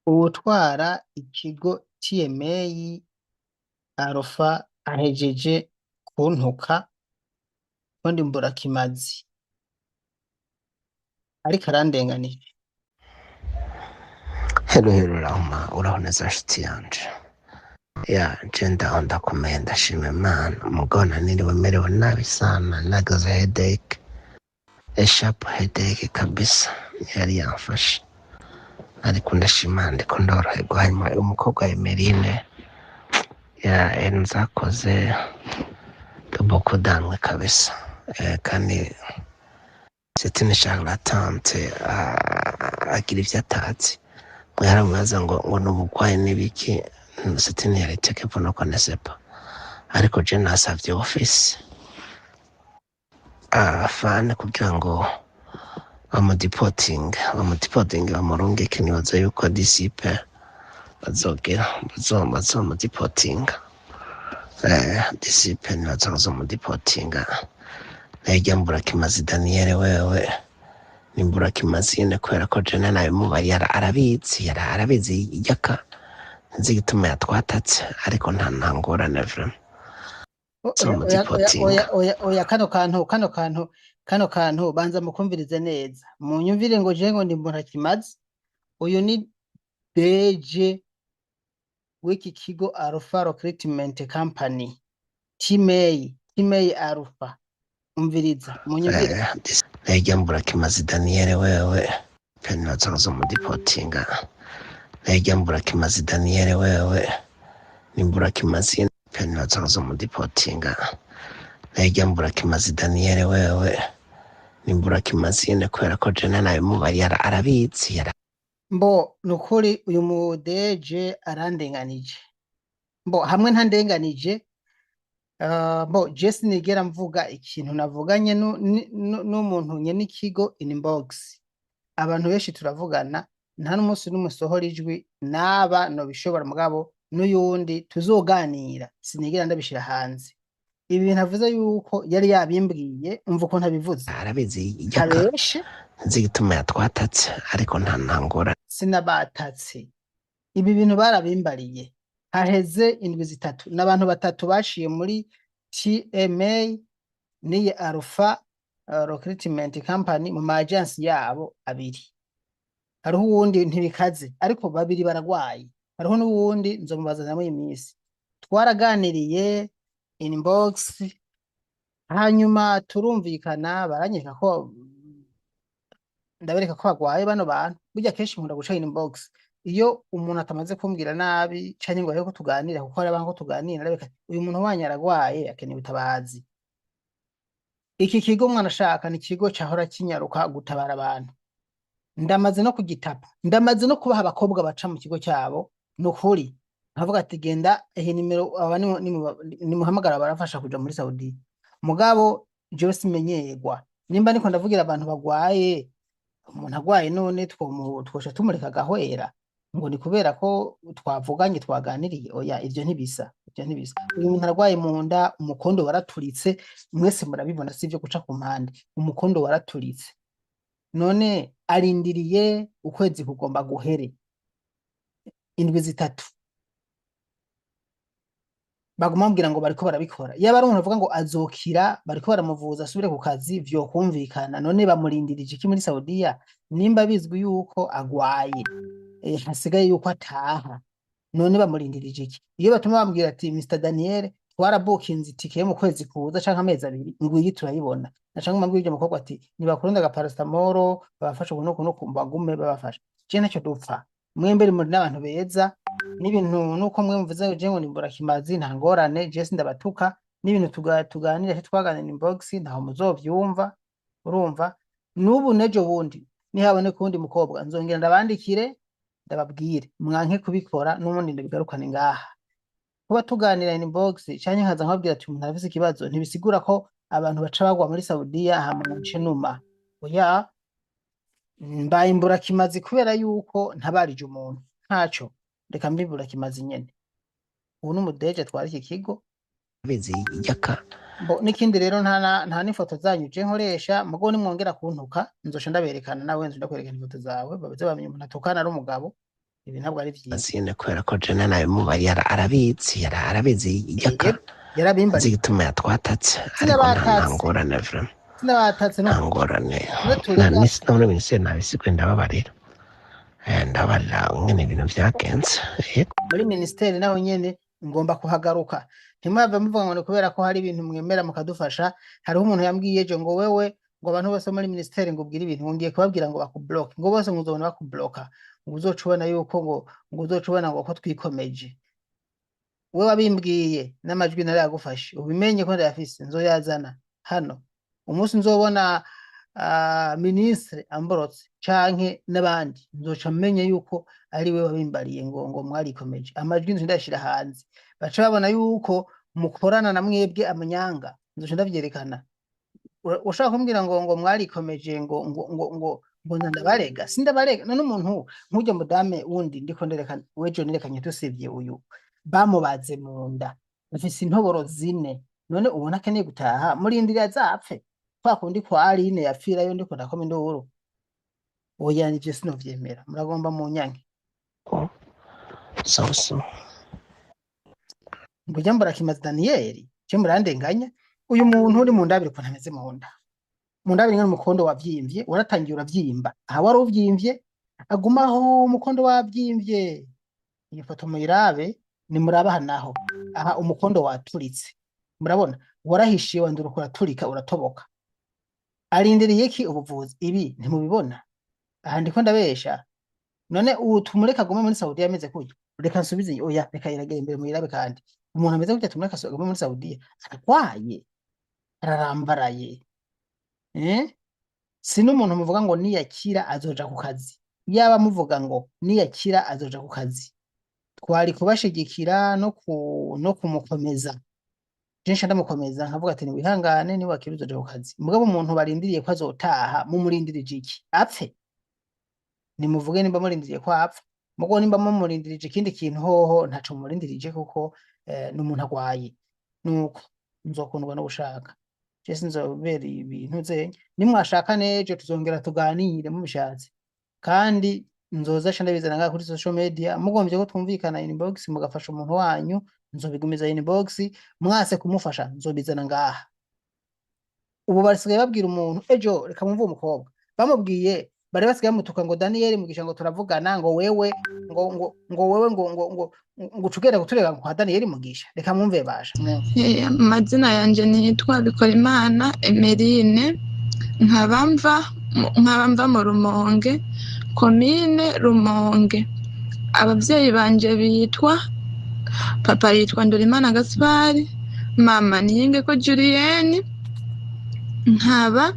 Uwutwara ikigo TMA Alpha ahejeje kuntuka ko ndi mburakimazi ariko arandenganije. Hello Rama, uraboneza nshuti yanje je ndaho ndakomeye ndashima Imana mugabo naniriwe merewe nabi sana nagaze headache sharp headache kabisa yari yamfashe ariko ndashima ndiko ndoroherwa hanyuma umukobwa Emeline nzakoze beaucoup d'anwe kabisa kandi c'est une charlatante agira ivyo atazi mwaramubaza ngo n'ubugwayi n'ibiki c'est une réalité que vous ne connaissez pas ariko je nasavye office afane kugira ngo bamudipoting bamurungike nibaza yuko disipe bazogera bazomudipotinga disipe nibaza bazomudipotinga najya mburakimazi Daniel wewe nimburakimazi nyene kubera ko jene nawe mubari arabizi ijyaka nzi gituma yatwatatse ariko nta ntangorane vraiment oya kano kantu banza mukumvirize neza munyumvire ngo je ngo ndi mburakimazi uyu ni DG w'iki kigo Alpha Recruitment Company TMA Alpha umviriza munyumvire najya mburakimazi Daniel wewe penalty mudipotinga najya mburakimazi Daniel wewe nimburakimazi penalty mudipotinga najya mburakimazi Daniel wewe nimburakimazi ne kubera ko jene nawe mubari arabizi mbo nukuri uyu mudeje arandenganije mbo hamwe ntandenganije bo Jesse nigera mvuga ikintu navuganye n'umuntu nye n'ikigo inbox abantu benshi turavugana nta n'umunsi n'umusohora ijwi naba no bishobora mugabo n'uyundi tuzoganira sinigera ndabishira hanze ibi bintu avuze yuko yari yabimbwiye umva uko ntabivuze arabizi ijyaka nzi gituma yatwatatse ariko nta ntangora sinabatatse ibi bintu barabimbariye haheze indwi zitatu n'abantu batatu bashiye muri TMA niye Alpha Recruitment Company mu agency yabo abiri hariho uwundi ntibikaze ariko babiri baragwaye hariho n'uwundi nzomubazana muri imisi twaraganiriye inbox hanyuma turumvikana baranyeka ko ndabereka ko bagwaye bano bantu burya kenshi nkunda guca inbox iyo umuntu atamaze kumbwira nabi canke ngo ariko tuganira kuko ari abango tuganira ndabeka uyu muntu wanya aragwaye akeneye ubutabazi. Iki kigo mwana shaka ni kigo cahora kinyaruka gutabara abantu ndamaze no kugitapa ndamaze no kubaha abakobwa baca mu kigo cyabo nukuri nkavuga ati genda nimero aba ni muhamagara barafasha kuja muri Saudi mugabo je simenyerwa nimba niko ndavugira abantu bagwaye umuntu agwaye none twosha tumureka gahwera ngo ni kubera ko twavuganye twaganiriye oya ivyo ntibisa uyu muntu arwaye mu nda umukondo waraturitse mwese murabibona sivyo guca ku mpande umukondo waraturitse none arindiriye ukwezi kugomba guhere indwi zitatu bagumambwira ngo bariko barabikora yaba ari umuntu avuga ngo azokira bariko baramuvuza asubire ku kazi vyo kumvikana none bamurindirije iki muri Saudiya nimba bizwi yuko agwaye hasigaye yuko ataha none bamurindirije iki iyo batuma bambwira ati Mr Daniel twarabukinze itike mu kwezi kuza canke amezi abiri ngwiyi turayibona nacanga mambwira umukobwa ati nibakurunda ga paracetamol babafasha kuno kumbagume babafasha je nacyo dupfa mwembere muri n'abantu beza n'ibintu nuko mwe mvuze je ngo nimbura kimazi nta ngorane je sindabatuka n'ibintu tuganira cyo twaganira inbox ntaho muzovyumva urumva nubu nejo bundi nihabone kundi mukobwa nzongera ndabandikire ndababwire mwanke kubikora n'umundi ndabigarukane ngaha kuba tuganira inbox cyanye nkaza nkabwira ati umuntu afise ikibazo ntibisigura ko abantu baca bagwa muri Saudiya hamunce numa oya mbaye imbura kimazi kubera yuko ntabarije umuntu ntaco reka mbibura kimazi nyene ubu n'umudeje twari iki kigo bizi ijyaka n'ikindi rero nta n'ifoto zanyu je nkoresha mugo nimwongera kuntuka nzosha ndaberekana nawe nzo ndakwerekana ifoto zawe babaze bamenye umuntu atukana ari umugabo ibi ntabwo ari vyiza zine kubera ko jene nabimubaye arabizi yaka azi yarabimbariye igituma yatwatatse ariko sinabatatse ntangorane vrema sinabatatse no ntangorane turiga no muri minisiteri nabisigwe ndababarira ndabarira ngene ibintu vyagenze muri ministeri naho nyene ngomba kuhagaruka ntimwave muvuga ngo ni kubera ko hari ibintu mwemera mukadufasha hariho umuntu yambwiye ejo ngo wewe ngo abantu bose muri ministeri ngo ubwire ibintu ngiye kubabwira ngo bakubloke ngo bose ngo uzobona bakubloka ngo uzoca ubona yuko ngo uzoca ubona ngo ko twikomeje we wabimbwiye n'amajwi nari yagufashe ubimenye ko ndayafise nzoyazana hano umunsi nzobona ministre amborotse canke n'abandi nzoca menye yuko ari we wabimbariye ngo mwarikomeje amajwi nzo ndashira hanze baca babona yuko mukorana na mwebwe amanyanga nzoca ndavyerekana ushaka kumbwira ngo mwarikomeje ngo ndabarega sindabarega none umuntu nk'ujya mudame wundi ndiko nderekana wejo nerekanye tusivye uyu bamubaze mu nda bafise intoboro zine none ubona akeneye gutaha murindira azapfe kwa kundi kwa Aline yapfirayo ndiko ndakoma induru oya nivyo sinovyemera muragomba mu nyange so mbujya mbura kimazi Danieli cyo murandenganya uyu muntu uri mu ndabiri ko ntameze mu nda mu ndabiri ngene umukondo wavyimvye waratangiye uravyimba aha wari uvyimvye agumaho umukondo wavyimvye iyi foto muyirabe ni murabaha naho aha umukondo waturitse murabona warahishiye wandura uraturika uratoboka arindiriye iki ubuvuzi ibi ntimubibona aha ndiko ndabesha none ubu tumureka gume muri Saudi ameze kuyo reka nsubize oya reka iragera imbere muyirabe kandi umuntu ameze gutya tumureka gume muri Saudi aragwaye ararambaraye si n'umuntu muvuga ngo niyakira azoja ku kazi yaba muvuga ngo niyakira azoja ku kazi twari kubashigikira no kumukomeza jenshi ndamukomeza nkavuga ati wihangane ni wakira uzoja ku kazi mugabo umuntu barindiriye ko azotaha mumurindirije iki apfe nimuvuge nimba murindiriye ko apfa mugo nimba mumurindirije ikindi kintu hoho ntaco mumurindirije kuko n'umuntu agwaye nuko nzokundwa no gushaka Jesse nzobera ibintu zenye nimwashaka nejo tuzongera tuganire mubishatse kandi nzoza ndabizana ngaha kuri social media mugomvye ko twumvikana inbox mugafasha umuntu wanyu nzobigumiza inbox mwase kumufasha nzobizana ngaha ubu basigaye babwira umuntu ejo reka mumve umukobwa bamubwiye bari basigaye mutuka ngo Daniel mugisha ngo turavugana ngo wewe ngo ucugera guturega kwa Daniel mugisha reka mumve basha amazina yanje nitwa Bikorimana Emeline nkabamva mu Rumonge komine Rumonge abavyeyi banje bitwa papa yitwa Ndorimana Gaspari mama niyinge ko Julienne nkaba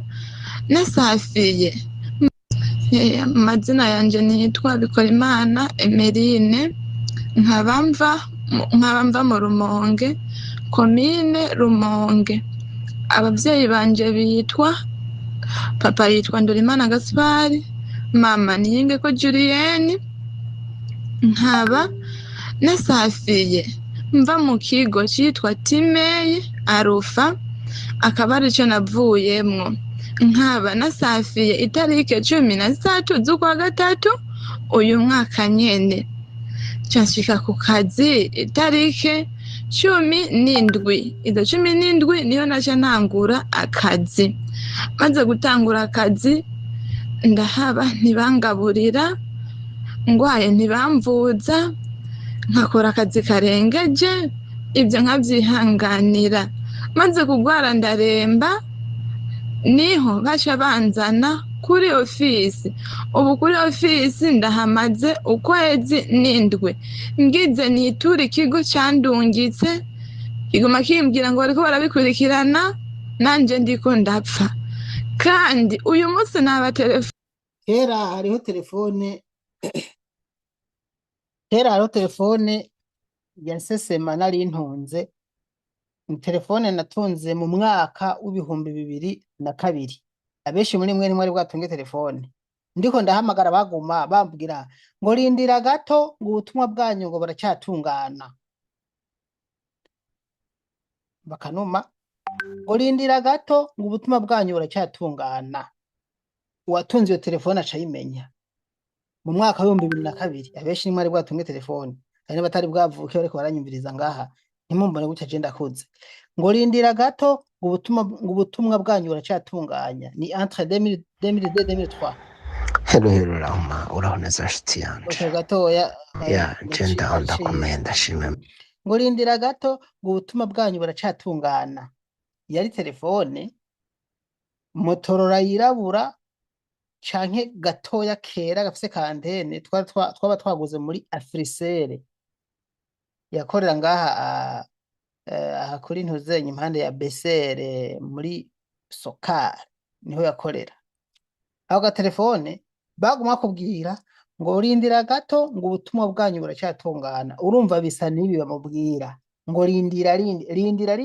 nasafiye amazina yanje nitwa Bikorimana Emeline nkabamva mu Rumonge komine Rumonge abavyeyi banje bitwa papa yitwa Ndorimana Gaspari mama niyinge ko Julienne nkaba nasafiye mva mu kigo cyitwa Timey Arufa akaba arico navuyemwo nkaba nasafiye itarike 13 z'ukwa gatatu uyu mwaka nyene canshika ku kazi itarike 17 izo 17 niyo naje ntangura akazi maze gutangura akazi ndahaba ntibangaburira ngwaye ntibamvuza nkakora akazi karengeje ibyo nkabyihanganira maze kugwara ndaremba niho baca banzana kuri ofisi ubu kuri ofisi ndahamaze ukwezi n'indwi ngize nitura ikigo cyandungitse iguma kimbwira ngo bariko barabikurikirana nanje ndiko ndapfa kandi uyu munsi naba telefone kera hariho telefone ya sesema nari ntunze telefone natunze mu mwaka w'2002 abeshi muri mwe rimwe bwatunge telefone ndiko ndahamagara baguma bambwira ngo rindira gato ngo ubutumwa bwanyu ngo baracyatungana bakanuma ngo rindira gato ngo ubutumwa bwanyu baracyatungana uwatunze iyo telefone acayimenya mu mwaka w'ibihumbi 2002 abenshi nimwe ari bwatunge telefone hari n'abatari bwavuke bariko baranyumviriza ngaha ntimumbone gutya je ndakuze ngo rindira gato ngo ubutumwa bwanyu buracatunganya ni entre 2002-2003 Hello Rahma uraho neza nshuti yanje okay gatoya ya je ndakomeye ndashima ngo rindira gato ngo ubutumwa bwanyu buracatungana yari telefone Motorola yirabura canke gatoya kera gafise kantene twaba twaguze muri Africell yakorera ngaha aha kuri ntuzenye impande ya Besere muri Sokar niho yakorera aho gatelefone baguma kubwira ngo rindira gato ngo ubutumwa bwanyu buracatungana urumva bisa nibi bamubwira ngo rindira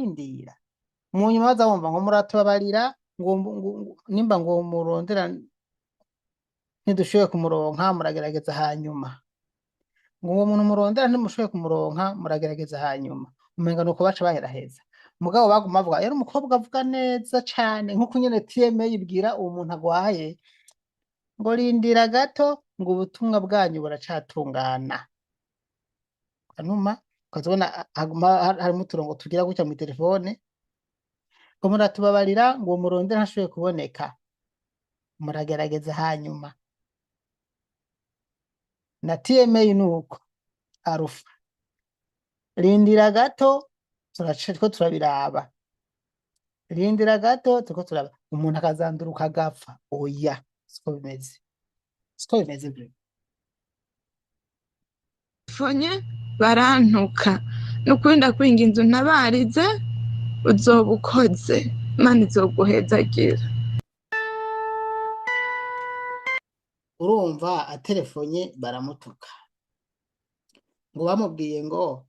mu nyuma bazabumva ngo muratubabarira ngo nimba ngo murondera ntidushoboye kumuronka muragerageza hanyuma ngo uwo muntu murondera ntimushoboye kumuronka muragerageza hanyuma umenga nuko baca baheraheza mugabo baguma bavuga yari umukobwa avuga neza cane nkuko nyene TMA yibwira uwo muntu agwaye ngo rindira gato ngo ubutumwa bwanyu buracatungana kanuma ukazibona harimo uturongo tugira gutya mu telefone ngo muratubabarira ngo murondera ntashoboye kuboneka muragerageza hanyuma na TMA nuko arufa rindira gato turaceko turabiraba rindira gato turiko turaba umuntu akazanduruka agapfa oya siko bimeze byo fonye barantuka nukuri ndakwinginze untabarize uzoba ukoze Imana izoguhezagira urumva atelefonye baramutuka ngo bamubwiye ngo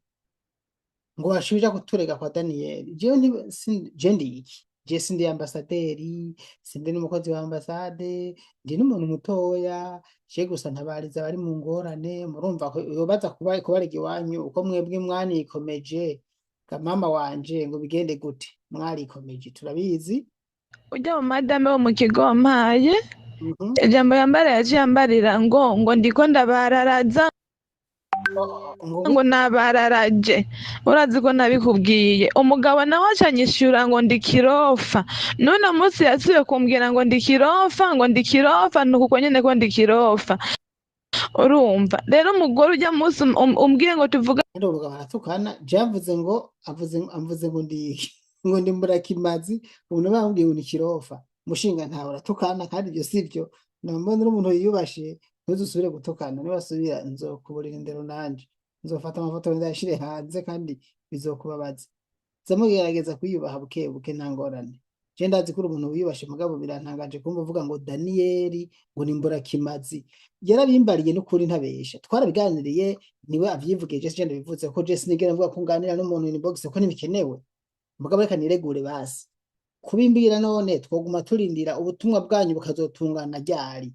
bashubija kuturega kwa Daniel je ndi iki je sindi ambasaderi sindi n'umukozi wa ambasade ndi n'umuntu mutoya je gusa ntabariza bari mu ngorane murumva ko yobaza kubarega iwanyu uko mwebwe mwanikomeje mama wanje ngo bigende gute mwarikomeje turabizi ujya mu madame wo mu kigompaye ijambo yambara yaciye ambarira ngo ndiko ndabararaza ngo nabararaje urazi ko nabikubwiye umugabo nawe acanyishyura ngo ndi kirofa none munsi yasubiye kumbwira ngo ndi kirofa nuko nyene ko ndi kirofa urumva rero umugore ujya munsi umbwiye ngo tuvuga umugabo aratukana javuze ngo amvuze ngo ndi mburakimazi umuntu bambwiye ngo ni kirofa mushinga ntawe uratukana kandi ibyo sivyo nambona n'umuntu yiyubashe ntuzusubire gutukana nibasubira nzokuburira indero nanje nzofata amafoto ndashire hanze kandi bizokubabaza zamugerageza kuyubaha buke nta ngorane je ndazi ko umuntu wiyubashe mugabo birantangaje kumva uvuga ngo Daniel ngo ni mburakimazi yarabimbariye n'ukuri ntabesha twarabiganiriye niwe avyivugiye je ndabivuze ko je sinigera mvuga ko nganira n'umuntu inbox ko ntibikenewe mugabo reka niregure basi kubimbira none twoguma turindira ubutumwa bwanyu bukazotungana ryari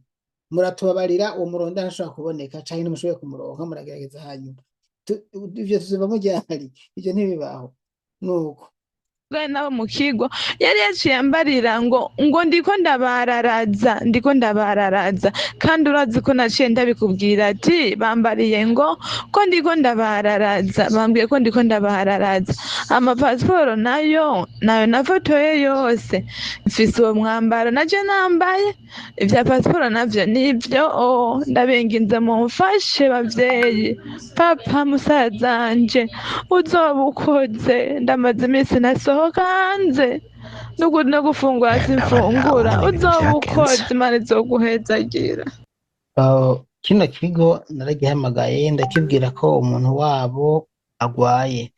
muratubabarira uwo muronda ntashobora kuboneka canke ntimushoboye kumuronka muragerageza hanyuma ivyo tuzovamo ryari ivyo ntibibaho nuko nabo mu kigo yari yaciye ambarira ngo ndiko ndabararaza kandi urazi ko naciye ndabikubwira ati bambariye ngo ko ndiko ndabararaza bambwiye ko ndiko ndabararaza amapasiporo nayo nafotoye yose mfise uwo mwambaro naje nambaye ivya pasiporo navyo nivyo ndabenginze mumfashe bavyeyi papa musazanje uzoba ukoze ndamaze iminsi nasohoka hanze no gufungura simfungura uzoba ukoze Imana izoguhezagira kino kigo naragihamagaye ndakibwira ko umuntu wabo agwaye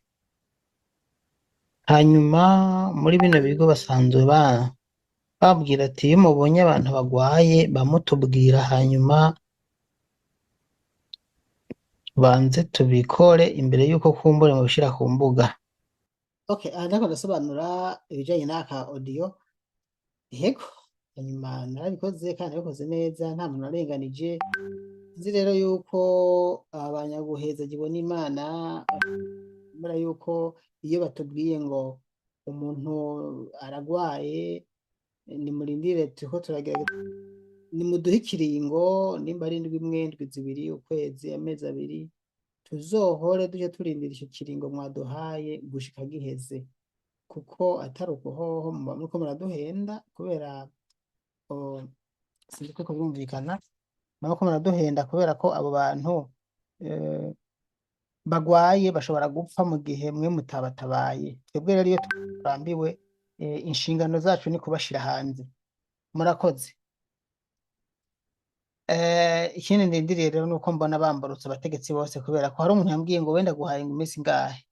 hanyuma muri bino bigo basanzwe babwira ati iyo mubonye abantu bagwaye bamutubwira hanyuma banze tubikore imbere yuko kumbure mu bishira ku mbuga okay ndako ndasobanura ibijanye n'aka audio yego hanyuma narabikoze kandi nabikoze neza nta muntu arenganije nzi rero yuko abanyaguheza gibona Imana mbera yuko iyo batubwiye ngo umuntu aragwaye ni murindire turiko turagerageza ni muduhe ikiringo nimba ari indwi imwe, indwi zibiri, ukwezi, amezi abiri, tuzohore tuje turindira ico kiringo mwaduhaye gushika giheze, kuko atari uguhoho muba muriko muraduhenda kubera sinzi ko byumvikana, muba muraduhenda kubera ko abo bantu bagwaye bashobora gupfa mu gihe mwe mutabatabaye. Twebwe rero iyo turambiwe inshingano zacu ni kubashira hanze. Murakoze. Ikindi ndindiriye rero nuko mbona bambarutse abategetsi bose, kubera ko hari umuntu yambwiye ngo wenda guhaye iminsi ngahe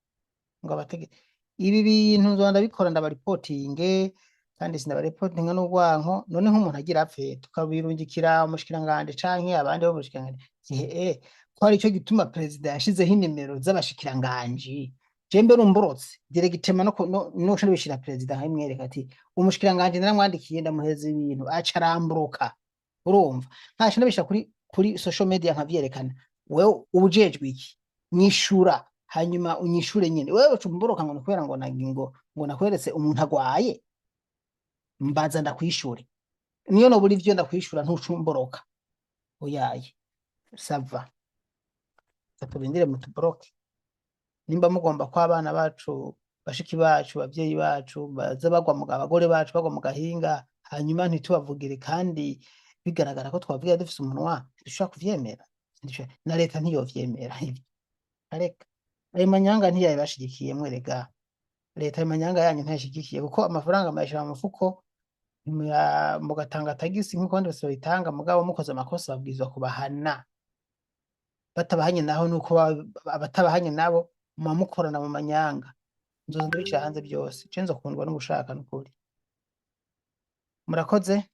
ngo abategetsi ibi bintu nzonda bikora ndabaripotinge, kandi sindabaripotinga n'urwanko. None nk'umuntu agira apfe tukabirungikira umushikiranganje canke abandi bo mushikiranganje, ko ari cyo gituma perezida yashizeho inimero z'abashikiranganje. Jembe rumborotse diregitema no bishira perezida nk'imwereka ati umushikiranganje naramwandikiye ndamuheza ibintu acaramburuka. Urumva ntashe nabisha kuri social media nkavyerekana, wewe ubujejwe iki nyishura, hanyuma unyishure nyene. Wewe ucumboroka ngo kubera ngo ngo nakweretse umuntu agwaye, mbaza ndakwishure. Niyo no buri vyo ndakwishura ntucumboroka. Oyaye sava turindire mutubroke. Nimba mugomba ko abana bacu, bashiki bacu, bavyeyi bacu baza bagwa mu abagore bacu bagwa mu gahinga, hanyuma ntitubavugire kandi bigaragara ko twavuga dufise umunwa, dushaka kuvyemera na leta ntiyovyemera. Areka ayo manyanga ntiyabashigikiye mwerega, leta ayo manyanga yanyu ntayashigikiye, kuko amafaranga mayashira mu mufuko mugatanga tagisi nk'uko ndi bose bayitanga, mugabo mukoze amakosa babwizwa kubahana. Batabahanye naho nuko abatabahanye nabo mukorana mu manyanga. Nzoza ndabishira hanze byose, cenzo kundwa no gushaka n'ukuri. Murakoze.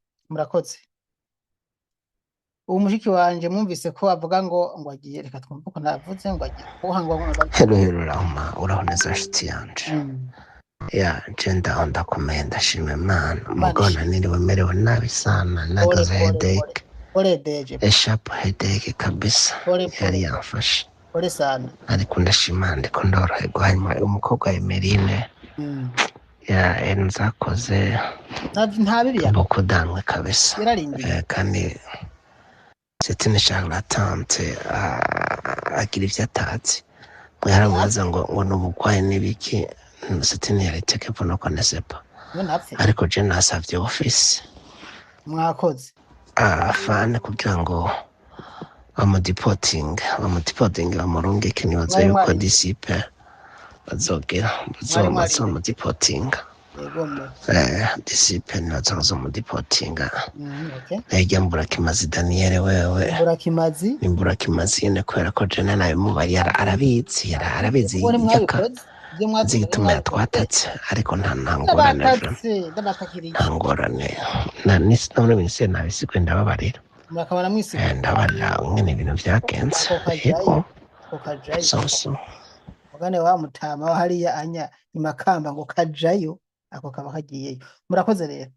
Uwo mushiki wanje mwumvise ko avuga ngo agiye, reka twumve ko navuze ngo agiye kuhangwa ngo Hello Rama, uraho neza nshuti yanje. Jenda ndakomeye ndashima Imana. Mugona niriwe merewe nabi sana, nagaze headache. Sharp headache kabisa. Yari yamfashe. Sana. Ariko ndashima ndiko ndoroherwa. Hanyuma umukobwa Emeline nzakoze nta bibi ya bukudanwe kabisa. Kandi Setine charlatante agira ivyo atazi. Mwarabaza ngo n'ubugwayi n'ibiki, Setine yariteke pono konesepa. Ariko je nasavye office. Mwakoze. Afane kugira ngo bamudipoting bamurungike, nibaza yuko disipe bazogera bazomudipotinga. Disipe nibaza mudipotinga. Ejya Mburakimazi Daniel wewe. Mburakimazi nyene kubera ko jene nayo mubaye arabizi yaka zigituma yatwatatse, ariko nta ngorane none binse nabisigwe ndababarira. Ndabarira ngene ibintu vyagenze. Yego so mugane wa mutama hariya anya imakamba ngo kajayo, ako kaba kagiyeyo. Murakoze rero.